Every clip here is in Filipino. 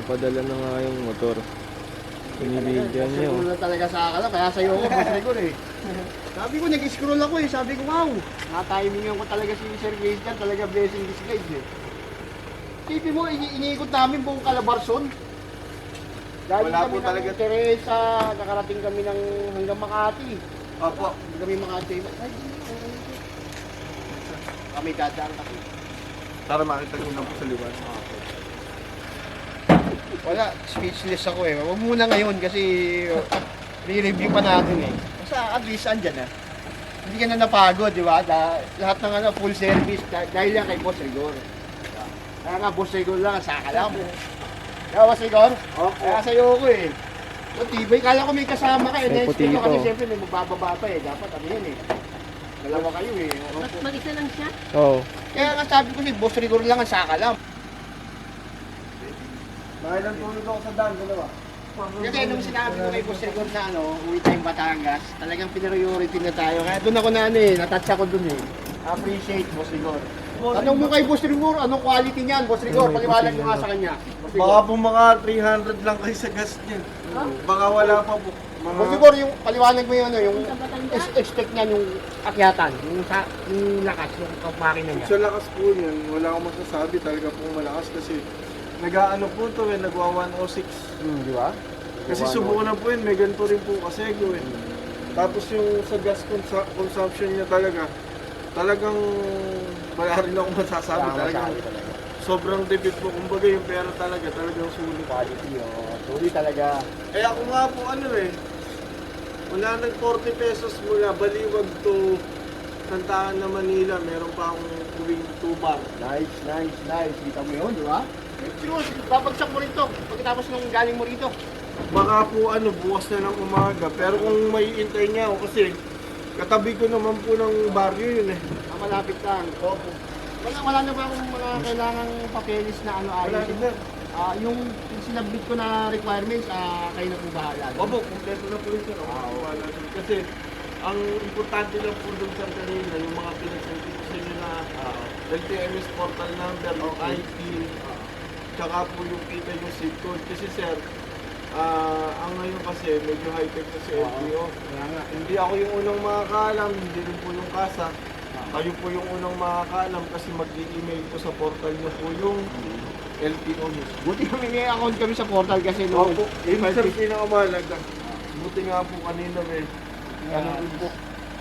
Napadala na nga yung motor. Binibigyan niyo. Scroll na talaga sa akala, kaya sa'yo ako, boss Rigor eh. Sabi ko, nag-scroll ako eh. Sabi ko, wow, natimingan ko talaga si Sir Grace dyan, talaga blessing disguise eh. Tipi mo, iniikot namin buong Calabarzon. Galing Wala kami po ng talaga. Teresa, nakarating kami ng hanggang Makati. Opo. Hanggang kami Makati. Ay, kami dadaan kasi. Para makita nyo lang po sa liwan. Wala, speechless ako eh. Huwag muna ngayon kasi re-review pa natin eh. Basta at least andyan na. Hindi ka na napagod, di ba? Lahat ng full service dahil yan kay Boss Rigor. Kaya nga, Boss Rigor lang, saka lang. Kaya Boss Rigor? Kaya sa'yo ako eh. So, tibay, kala ko may kasama ka eh. May Next week putito. kasi siyempre may magbababa pa eh. Dapat ano yan eh. Dalawa kayo eh. Mag-isa lang siya? Oo. Kaya nga sabi ko si Boss Rigor lang, ang saka lang. Mahilang tulog ako sa daan, dalawa. Kasi nung sinabi ko kay Boss Rigor na uwi tayong Batangas, talagang priority na tayo. Kaya doon ako na natouch ako doon eh. Appreciate Boss Rigor. Tanong mo kay Boss Rigor, anong quality niyan, Boss Rigor? Paliwanag mo nga sa kanya. Boss Rigor. Baka po mga 300 lang kayo sa gas niyan. Baka wala pa po. Boss Rigor, yung paliwanag mo yung expect niya yung akyatan, yung lakas, yung makina niya. Sa lakas po niyan, wala akong masasabi. Talaga pong malakas kasi nag-aano po to eh, nagwa 106. Di ba? Kasi subukan na po yun, may ganito rin po kasi eh. Tapos yung sa gas consumption niya talagang wala rin ako masasabi. Talagang sobrang tipid po. Kumbaga yung pera talagang sulit. Quality, tuloy talaga. Eh ako nga po wala nag 40 pesos mula Baliwag to Santaan na Manila. Meron pa akong tuwing 2 bar. Nice. Kita mo yun, di ba? Siguro, babagsak mo rito pagkatapos nung galing mo rito. Baka po bukas na ng umaga. Pero kung may intay niya ako kasi katabi ko naman po ng baryo yun eh. Malapit lang. Opo. Wala na ba akong mga kailangang papeles na Wala ayusin? na. Yung sinabit ko na requirements, kayo na po bahala. Opo, kumpleto na po yun sir. Wala din. Kasi ang importante lang po doon sa kanina, yung mga pinagsalti ko sa inyo na LTMS portal number, IP, tsaka po yung kita yung zip code. Kasi sir, ang ngayon kasi medyo high-tech na si LTO. Kaya nga. Hindi ako yung unang makakaalam, hindi rin po yung kasa. Kayo po yung unang makakaalam kasi mag-i-email po sa portal nyo po yung LTO news. Buti kami may account kami sa portal kasi Opo, yun sir, pinakamahalaga. Buti nga po kanina ano rin po.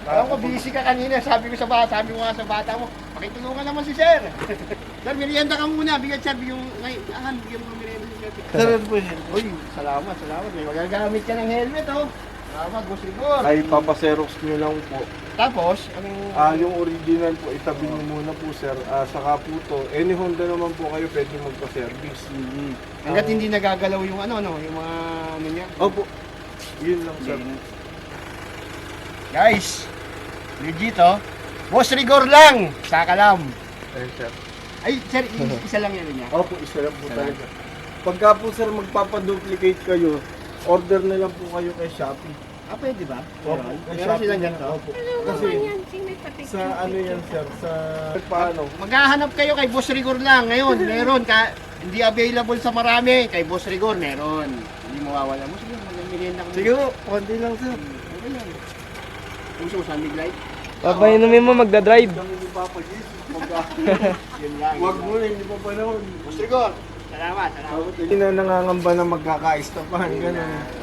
Alam ko, busy ka kanina. Sabi ko nga sa bata mo, pakitulungan naman si Sir. Sir, merienda ka muna. Bigyan Sir, bigyan mo merienda si Sir. Sir, po yun. Uy, salamat. May magagamit ka ng helmet, oh. Salamat, Boss Rigor. Ay, papaserox nyo lang po. Tapos, Yung original po, itabi nyo muna po sir. Saka po to, any Honda naman po kayo pwede magpa-service. hanggat hindi nagagalaw yung yung mga niya. Opo, yun lang sir. Guys, legit, oh. Boss Rigor lang, saka lang. Ayun sir. Ay, Sir, isa lang yan niya. Opo, isa lang po Isa lang. talaga. Pagka po sir magpapaduplicate kayo, order na lang po kayo kay Shopee. Pwede ba? Opo, kay Meron silang ganito. Opo. Ano Kasi naman yan? Sing may patik. sa ano yan sir, sa paano? Maghahanap kayo kay Boss Rigor lang. Ngayon, meron. Hindi available sa marami. Kay Boss Rigor, meron. Hindi mawawala mo. Sige, mag-merienda ko. Sige po, konti lang sir. Okay yan. Puso sa light. Papainumin mo magdadrive. Kami ni Papa Jesus. Yun lang. Wag mo na, hindi pa panahon. Boss Rigor, salamat. Hindi na nangangamba na magkakaistapahan, gano'n.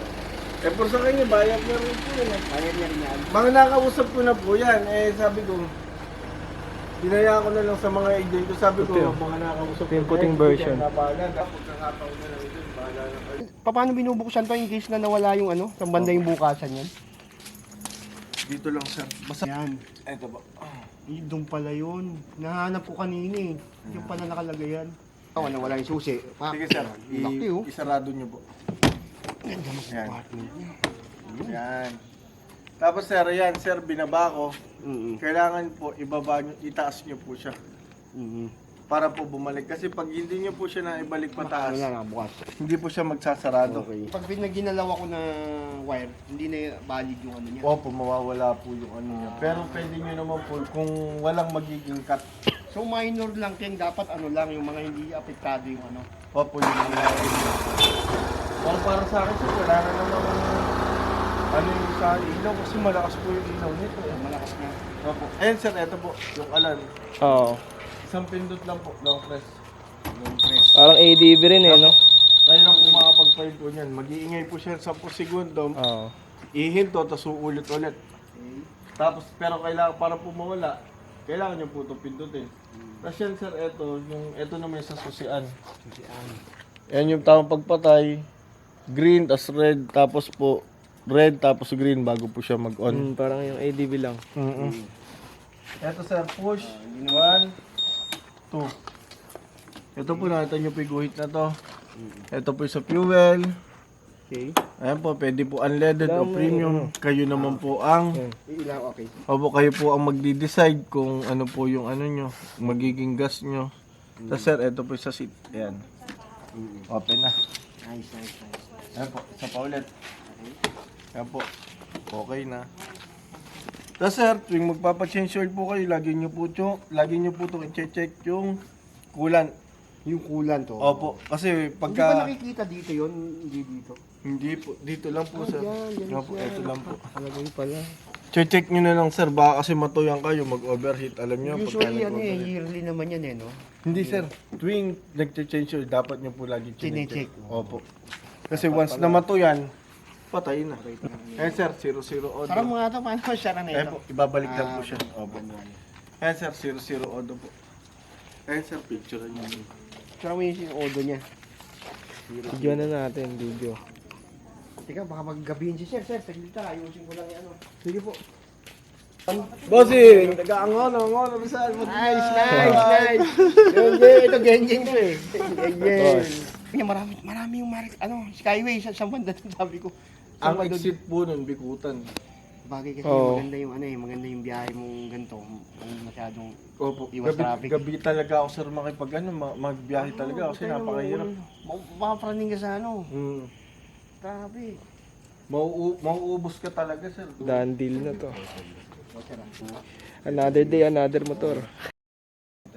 Eh, por sa kanya, bayad na rin po yun eh. Bayad niya rin yan. Mga nakausap ko na po yan, sabi ko, dinaya ko na lang sa mga agent ko, sabi ko, Ito yun. mga nakausap ko. Ito yung puting version. Bahala na, pagkakataon na lang dun, bahala na kayo. Paano binubuksan to in case na nawala yung sa banda yung bukasan yan? Dito lang sir, basta. Yan. Eto ba? Doon pala yun. Nahanap ko kanina eh. Yung pala nakalagay yan. Nawala yung susi. Sige sir, Laki oh. isarado nyo po. Ganda mo Yan. compartment niya. Yan. Tapos sir, yan sir, binaba ko. Kailangan po, ibaba nyo, itaas nyo po siya. Para po bumalik. Kasi pag hindi nyo po siya na ibalik pataas, bukas. hindi po siya magsasarado. Okay. Pag ginalaw ako na wire, hindi na valid yung niya. Opo, mawawala po yung ano niya. Pero pwede nyo naman po, kung walang magiging cut, So minor lang King, dapat ano lang, yung mga hindi apektado yung ano. Opo, yung mga para sa akin sir, wala na namang ano yung sa ilaw kasi malakas po yung ilaw nito. Malakas na. Opo. Ayan sir, eto po, yung alarm. Oo. Isang pindot lang po, long press. Parang ADB rin eh, no? Kaya lang po makapag-file po niyan. Mag-iingay po siya 10 segundo. Oo. Ihinto, tapos uulit-ulit. Tapos, pero kailangan, para po mawala, kailangan niyo po itong pindutin. Tapos yan sir, ito naman sa susian. Yan yung tamang pagpatay. Green, tapos red, tapos po red, tapos green bago po siya mag-on. Parang yung ADB lang. Ito sir, push. 1, 2. Ito po nakita nyo po yung guhit na to. Ito po yung sa fuel. Okay. Ayan po, pwede po unleaded o premium. Kayo naman po ang Ilaw, okay. Opo, kayo po ang magdi-decide kung ano po yung ano nyo, magiging gas nyo. Tapos sir, ito po sa seat. Ayan. Open na. Nice. Ayan po, isa pa ulit. Ayan po. Okay na. Tapos sir, tuwing magpapa-change oil po kayo, lagi nyo po itong i-check yung coolant. Yung kulan to. Opo, kasi Hindi ba pagka... nakikita dito yun? Hindi dito. Hindi po, dito lang po sir. yan Opo, ito lang po. Talaga yun pala. Check nyo na lang sir, baka kasi matuyan kayo, mag-overheat. Alam nyo, Usually pagka nag-overheat. yearly naman yan no? Hindi sir, tuwing nag-change oil, dapat nyo po lagi Chine-check. Opo. Kasi once na matuyan, patay na. Eh sir, 00 odo. Sarang mga ito, paano siya na Eh ito? po, ibabalik lang po siya. Opo. Eh sir, 00 odo po. Eh sir, picture nyo. Sarang mo yung odo niya. Video na natin, video. Teka, baka maggabihin si Sir. Sir, tagilita, ayusin ko lang yung ano. Sige po. Bossing! Nag-aangon, Rizal. Nice. Ito, genjing to eh. Genjing. Marami yung Skyway sa banda ng sabi ko. Ang exit po nun, Bikutan. Bagay kasi Oo. maganda yung biyahe mong ganito. Masyadong Opo, Iwas traffic. gabi talaga ako sir magbiyahe talaga kasi napakahirap. Mapapraning ka sa ano. Mm. Grabe. Mauubos ka talaga sir. Done deal na to. Another day, another motor.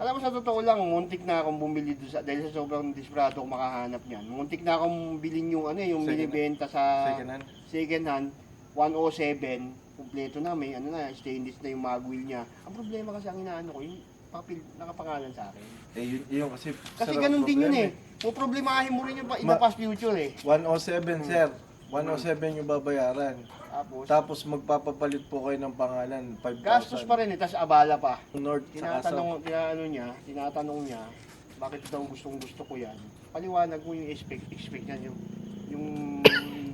Alam mo sa totoo lang, muntik na akong bumili doon dahil sa sobrang desperado akong makahanap niyan. Muntik na akong bilhin yung yung Second binibenta sa Second hand. second hand 107, kumpleto na, may stainless na yung mag wheel niya. Ang problema kasi ang inaano ko, yung papel nakapangalan sa akin. Eh yun kasi Kasi sir, ganun ang din yun problema eh. Problemahin mo rin yung in the past future eh. 107 sir. 107 yung babayaran. Tapos, Tapos magpapapalit po kayo ng pangalan, 5,000. gastos pa rin eh, tapos abala pa. North sa South. Tinatanong niya, bakit daw gusto ko yan. Paliwanag mo yung expect niya, yung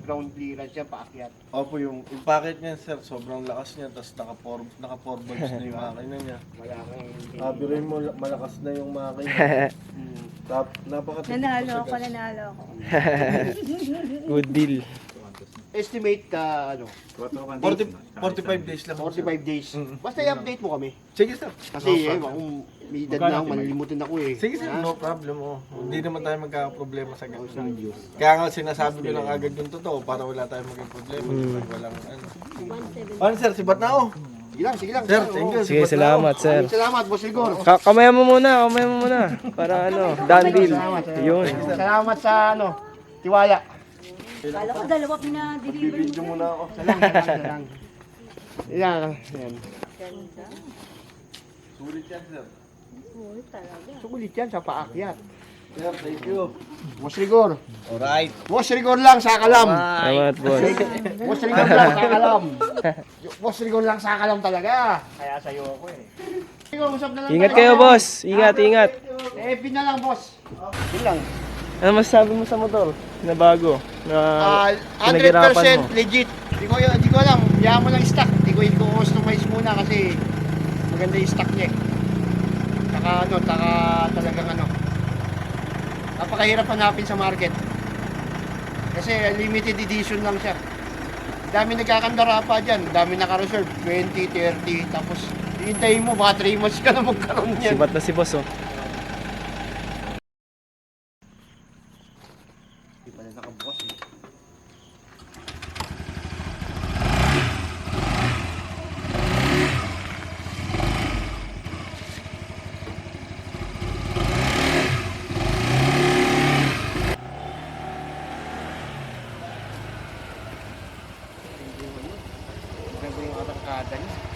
ground clearance niya, paakyat. Opo, yung packet niya sir, sobrang lakas niya, tapos naka 4 bulbs na yung makina niya. Wala kang Sabihin mo, malakas na yung makina. Napakatipid Nanalo po sa gas. nanalo ako. Good deal. estimate ka, 45 days lang. 45 days. Mm. Basta i-update mo kami. Sige sir. Kasi kung may edad na ako, malilimutin ako eh. Sige sir, no problem. Oh. Hindi naman tayo magkakaproblema sa gas. Kaya nga sinasabi ko lang agad yung totoo para wala tayong maging problema. Walang ano. Ano sir, sibat na ako. Sige lang. Sir, thank you. Sige, salamat, sir. Salamat, Boss Rigor. Kamaya mo muna. Para done deal. Yun. Salamat sa tiwala. Kala ko dalawa pinadeliver mo. Video muna ako. Salang. Yan. Ganda. Sulit yan sir. Oo, talaga. Sulit yan sa paakyat. Sir, thank you. Boss Rigor. Alright. Boss Rigor lang sa kalam. Salamat, boss. Boss Rigor lang sa kalam. Boss Rigor lang sa kalam talaga. Kaya sa'yo ako eh. Rigor, usap na lang Ingat tayo. kayo, boss. Ingat. Pin na lang, boss. Yun lang. Ano masasabi mo sa motor na bago? Na 100% pinaghirapan mo? legit. Di ko alam. Yaman mo lang stock. Di ko i-customize muna kasi maganda yung stock niya. Taka talagang napakahirap hanapin sa market. Kasi limited edition lang siya. Dami nagkakandara pa dyan. Dami naka-reserve. 20, 30. Tapos hihintayin mo. Baka 3 months ka na magkaroon yan. Sibat na si boss, oh. Hindi pala nakabukas eh. yung arangkada niya.